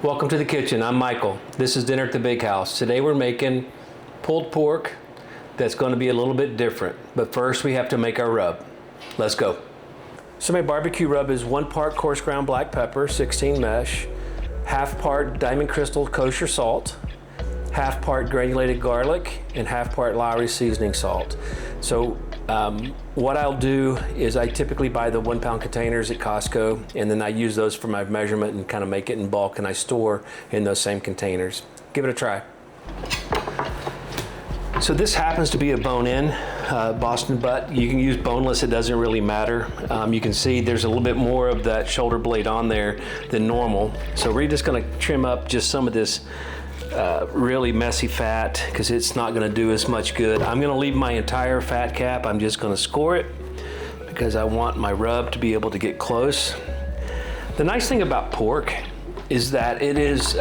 Welcome to the kitchen. I'm Michael. This is Dinner at the Big House. Today we're making pulled pork that's going to be a little bit different. But first we have to make our rub. Let's go. So my barbecue rub is 1 part coarse ground black pepper, 16 mesh, half part diamond crystal kosher salt, half part granulated garlic, and half part Lowry seasoning salt. So what I'll do is I typically buy the 1 pound containers at Costco, and then I use those for my measurement and kind of make it in bulk, and I store in those same containers. Give it a try. So this happens to be a bone-in Boston butt. You can use boneless, it doesn't really matter. You can see there's a little bit more of that shoulder blade on there than normal. So we're just gonna trim up just some of this really messy fat because it's not going to do as much good. I'm going to leave my entire fat cap. I'm just going to score it because I want my rub to be able to get close. The nice thing about pork is that it is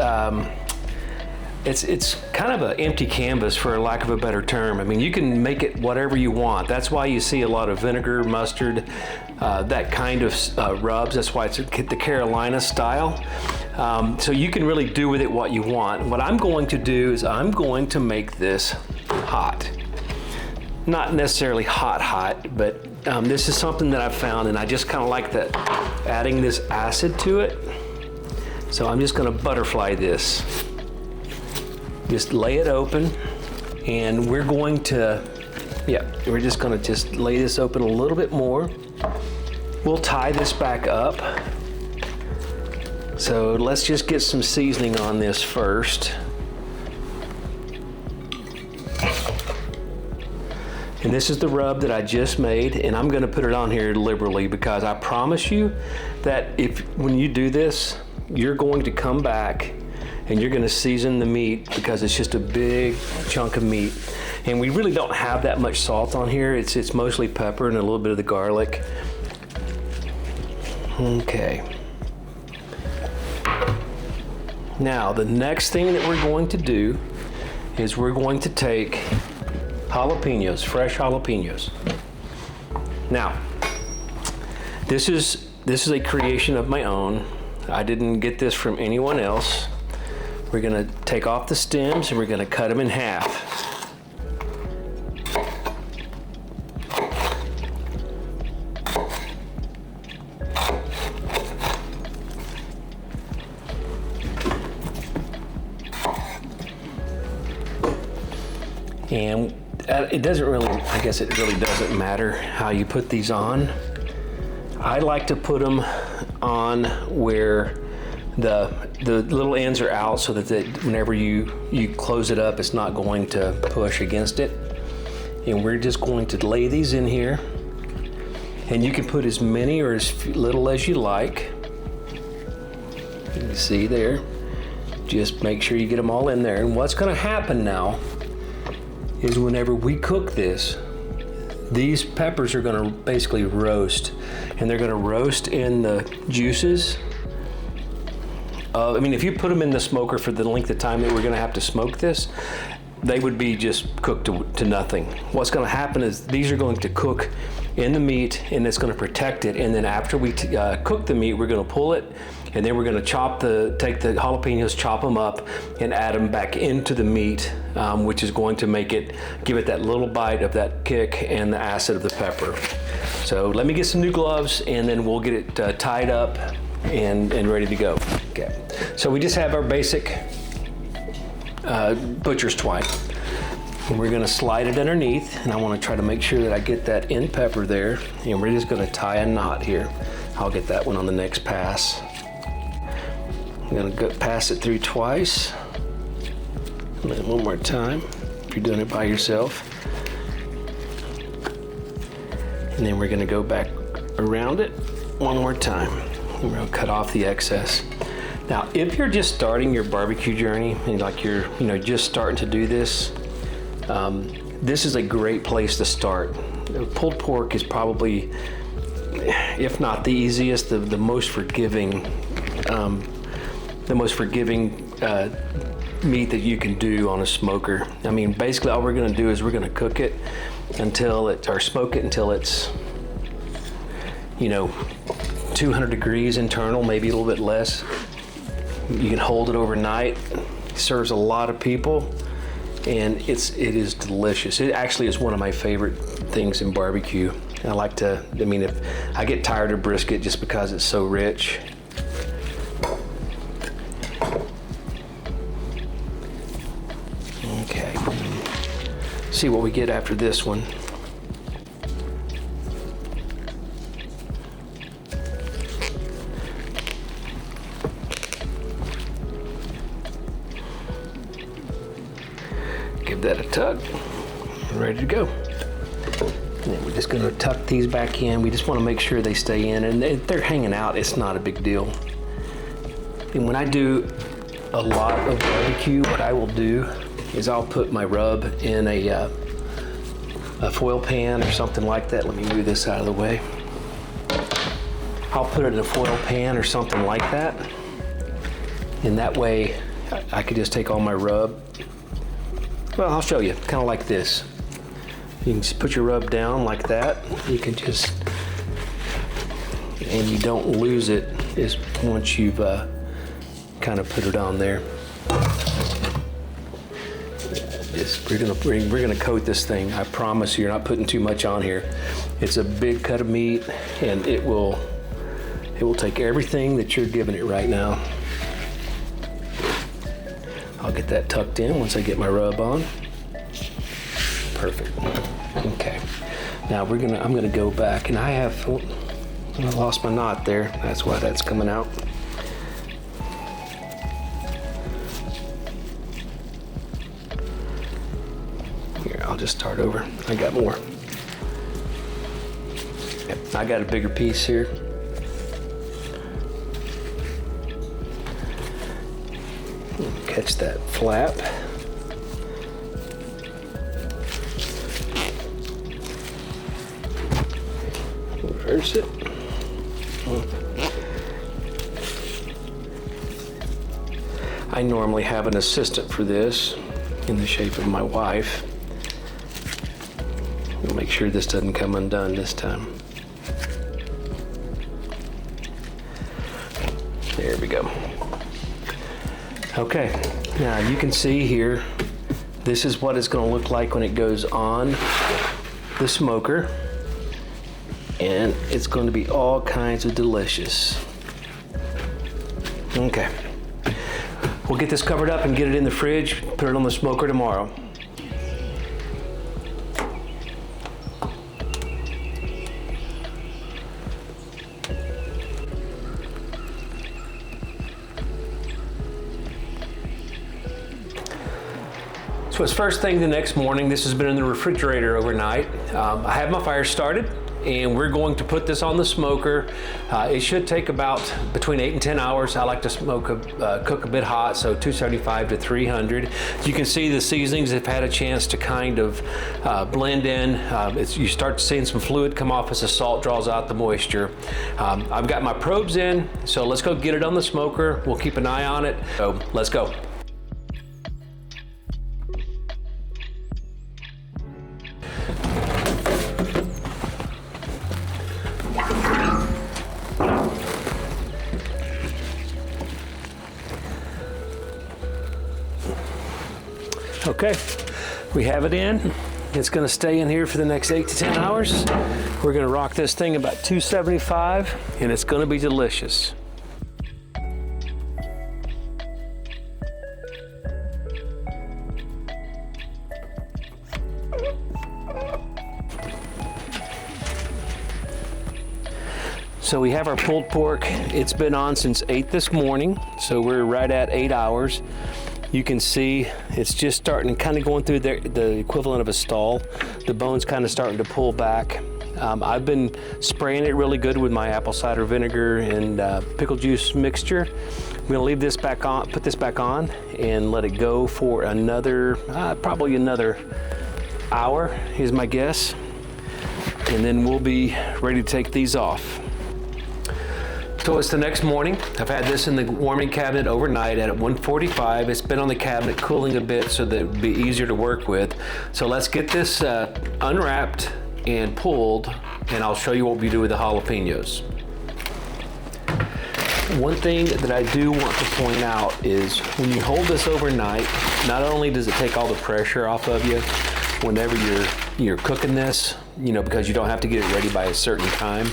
it's kind of an empty canvas, for lack of a better term. I mean, you can make it whatever you want. That's why you see a lot of vinegar, mustard, that kind of rubs. That's why it's the Carolina style. So you can really do with it what you want. What I'm going to do is I'm going to make this hot. Not necessarily hot, but this is something that I've found, and I just kind of like that, adding this acid to it. So I'm just going to butterfly this. Just lay it open, and we're going to, we're just going to just lay this open a little bit more. We'll tie this back up. So let's just get some seasoning on this first. And this is the rub that I just made, and I'm going to put it on here liberally because I promise you that when you do this, you're going to come back and you're going to season the meat because it's just a big chunk of meat. And we really don't have that much salt on here. It's mostly pepper and a little bit of the garlic. Okay. Now, the next thing that we're going to do is we're going to take jalapeños, fresh jalapeños. Now, this is a creation of my own. I didn't get this from anyone else. We're gonna take off the stems and we're gonna cut them in half. And it doesn't really, I guess it really doesn't matter how you put these on. I like to put them on where the little ends are out so that whenever you close it up, it's not going to push against it. And we're just going to lay these in here. And you can put as many or as little as you like. You can see there. Just make sure you get them all in there. And what's going to happen now is whenever we cook this, these peppers are going to basically roast. And they're going to roast in the juices. I mean, if you put them in the smoker for the length of time that we're going to have to smoke this, they would be just cooked to nothing. What's going to happen is these are going to cook in the meat, and it's going to protect it. And then after we cook the meat, we're going to pull it, and then we're going to take the jalapeños, chop them up, and add them back into the meat, which is going to give it that little bite of that kick and the acid of the pepper. So let me get some new gloves, and then we'll get it tied up and ready to go. Okay, so we just have our basic butcher's twine. And we're gonna slide it underneath, and I wanna try to make sure that I get that end pepper there, and we're just gonna tie a knot here. I'll get that one on the next pass. I'm gonna pass it through twice, and then one more time, if you're doing it by yourself. And then we're gonna go back around it one more time. And we're gonna cut off the excess. Now, if you're just starting your barbecue journey, and like you're just starting to do this, this is a great place to start. Pulled pork is probably, if not the easiest, the most forgiving, meat that you can do on a smoker. I mean, basically all we're gonna do is we're gonna cook it or smoke it until it's, 200 degrees internal, maybe a little bit less. You can hold it overnight. It serves a lot of people, and it is delicious. It actually is one of my favorite things in barbecue. I like to, if I get tired of brisket just because it's so rich. Okay, see what we get after this one. Give that a tug. Ready to go. And then we're just going to tuck these back in. We just want to make sure they stay in, and if they're hanging out, it's not a big deal. And when I do a lot of barbecue, what I will do is I'll put my rub in a foil pan or something like that. Let me move this out of the way. I'll put it in a foil pan or something like that, and that way I could just take all my rub. Well, I'll show you, kind of like this. You can just put your rub down like that. You can just, and you don't lose it is once you've kind of put it on there. We're gonna coat this thing. I promise you, you're not putting too much on here. It's a big cut of meat, and it will take everything that you're giving it right now. I'll get that tucked in once I get my rub on. Perfect. Okay. Now I'm gonna go back, and I lost my knot there. That's why that's coming out. Here, I'll just start over. I got more. Yep, I got a bigger piece here. Catch that flap. Reverse it. I normally have an assistant for this in the shape of my wife. We'll make sure this doesn't come undone this time. There we go. Okay, now you can see here, this is what it's going to look like when it goes on the smoker, and it's going to be all kinds of delicious. Okay, we'll get this covered up and get it in the fridge, put it on the smoker tomorrow. So it's first thing the next morning. This has been in the refrigerator overnight. I have my fire started, and we're going to put this on the smoker. It should take about between 8 and 10 hours. I like to cook a bit hot, so 275 to 300. You can see the seasonings have had a chance to kind of blend in. You start seeing some fluid come off as the salt draws out the moisture. I've got my probes in, so let's go get it on the smoker. We'll keep an eye on it. So let's go. Okay, we have it in. It's gonna stay in here for the next 8 to 10 hours. We're gonna rock this thing about 275, and it's gonna be delicious. So we have our pulled pork. It's been on since 8 this morning, so we're right at 8 hours. You can see it's just starting, kind of going through the equivalent of a stall. The bone's kind of starting to pull back. I've been spraying it really good with my apple cider vinegar and pickle juice mixture. I'm gonna leave this back on, put this back on, and let it go for another, probably another hour is my guess. And then we'll be ready to take these off. So it's the next morning. I've had this in the warming cabinet overnight at 145. It's been on the cabinet cooling a bit so that it would be easier to work with. So let's get this unwrapped and pulled, and I'll show you what we do with the jalapeños. One thing that I do want to point out is when you hold this overnight, not only does it take all the pressure off of you whenever you're cooking this, you know, because you don't have to get it ready by a certain time,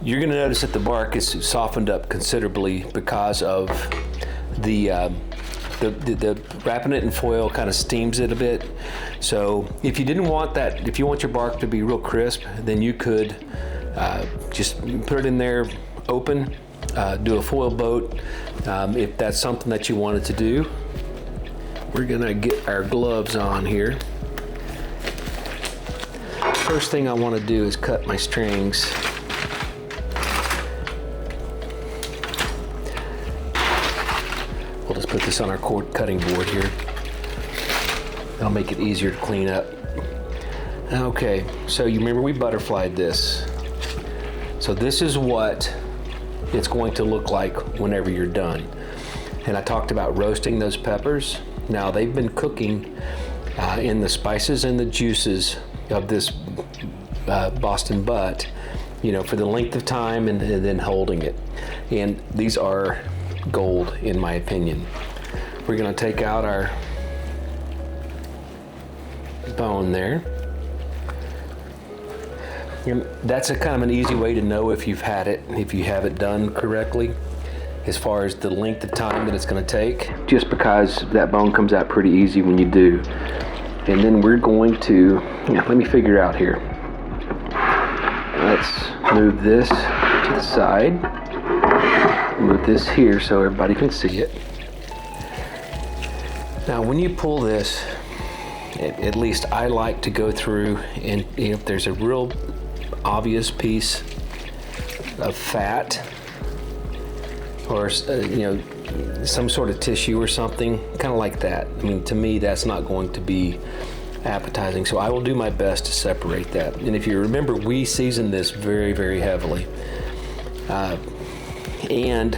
you're going to notice that the bark is softened up considerably because of the wrapping it in foil kind of steams it a bit. So if you didn't want that, if you want your bark to be real crisp, then you could just put it in there open, do a foil boat if that's something that you wanted to do. We're gonna get our gloves on here. First thing I want to do is cut my strings. We'll just put this on our cord cutting board here. That'll make it easier to clean up. Okay, so you remember we butterflied this. So this is what it's going to look like whenever you're done. And I talked about roasting those peppers. Now they've been cooking in the spices and the juices of this Boston butt, you know, for the length of time and then holding it. And these are gold in my opinion. We're gonna take out our bone there. And that's a kind of an easy way to know if you've had it, if you have it done correctly, as far as the length of time that it's going to take, just because that bone comes out pretty easy when you do. And then we're going to, let me figure out here. Let's move this to the side. Move this here so everybody can see it. Now when you pull this, at least I like to go through and if there's a real obvious piece of fat or some sort of tissue or something, kind of like that. I mean, to me, that's not going to be appetizing. So I will do my best to separate that. And if you remember, we season this very, very heavily. And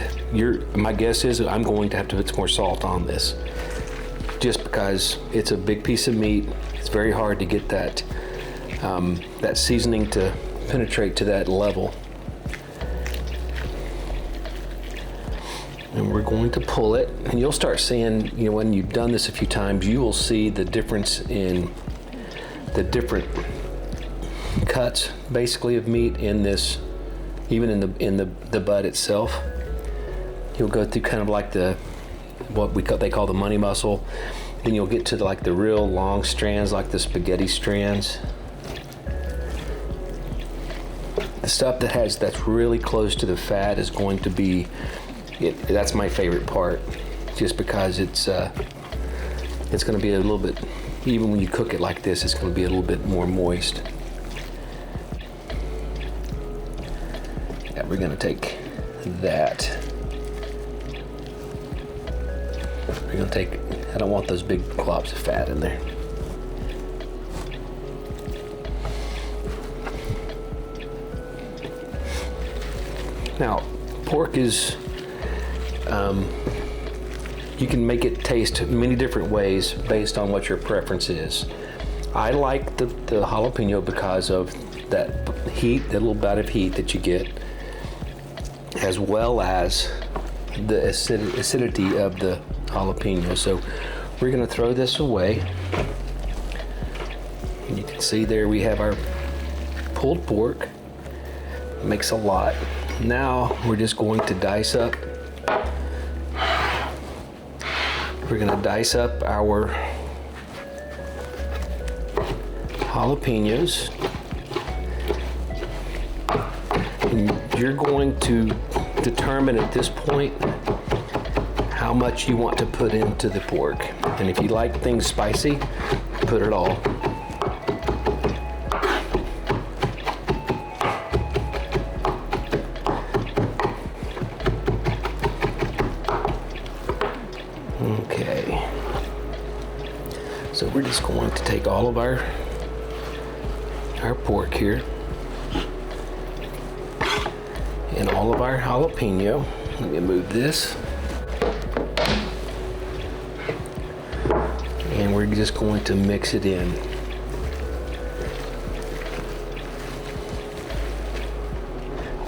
my guess is I'm going to have to put some more salt on this, just because it's a big piece of meat. It's very hard to get that that seasoning to penetrate to that level. And we're going to pull it, and you'll start seeing, when you've done this a few times, you will see the difference in the different cuts, basically, of meat in this, even in the butt itself. You'll go through kind of like they call the money muscle. Then you'll get to like the real long strands, like the spaghetti strands. The stuff that's really close to the fat is going to be that's my favorite part, just because it's going to be a little bit, even when you cook it like this, it's going to be a little bit more moist. Yeah, we're going to take that. We're going to take, I don't want those big globs of fat in there. Now, pork is, you can make it taste many different ways based on what your preference is. I like the jalapeno because of that heat, that little bite of heat that you get, as well as the acidity of the jalapeno. So we're going to throw this away. And you can see there we have our pulled pork. It makes a lot. Now we're just going to dice up. We're going to dice up our jalapenos. And you're going to determine at this point how much you want to put into the pork. And if you like things spicy, put it all. Okay. So we're just going to take all of our pork here and all of our jalapeno. Let me move this. And we're just going to mix it in.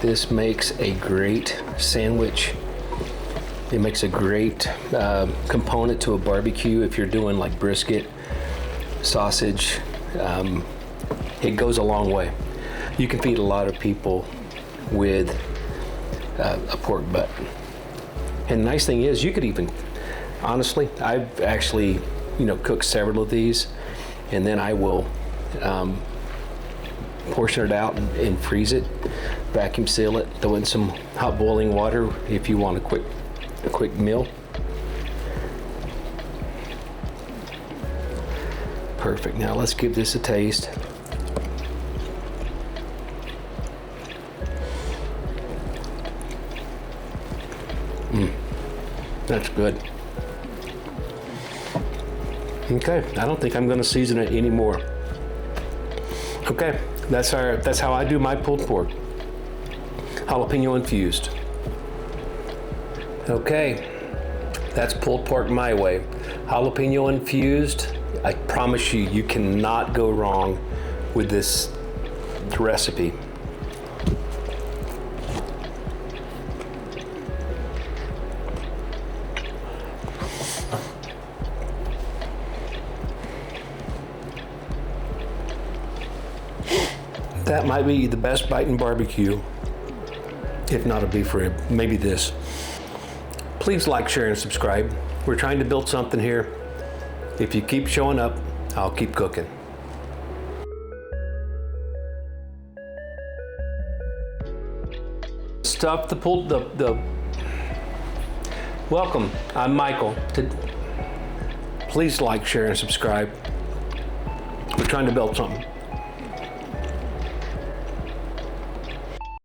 This makes a great sandwich It makes a great component to a barbecue if you're doing like brisket, sausage. It goes a long way. You can feed a lot of people with a pork butt. And the nice thing is, you could even, honestly, I've actually, cooked several of these, and then I will portion it out and freeze it, vacuum seal it, throw in some hot boiling water if you want a quick meal. Perfect. Now let's give this a taste. That's good. Okay, I don't think I'm going to season it anymore. Okay, that's how I do my pulled pork. Jalapeno infused. Okay, that's pulled pork my way. Jalapeno infused. I promise you, you cannot go wrong with this recipe. That might be the best bite in barbecue, if not a beef rib, maybe this. Please like, share, and subscribe. We're trying to build something here. If you keep showing up, I'll keep cooking. Stuff the Welcome, I'm Michael. Please like, share, and subscribe. We're trying to build something.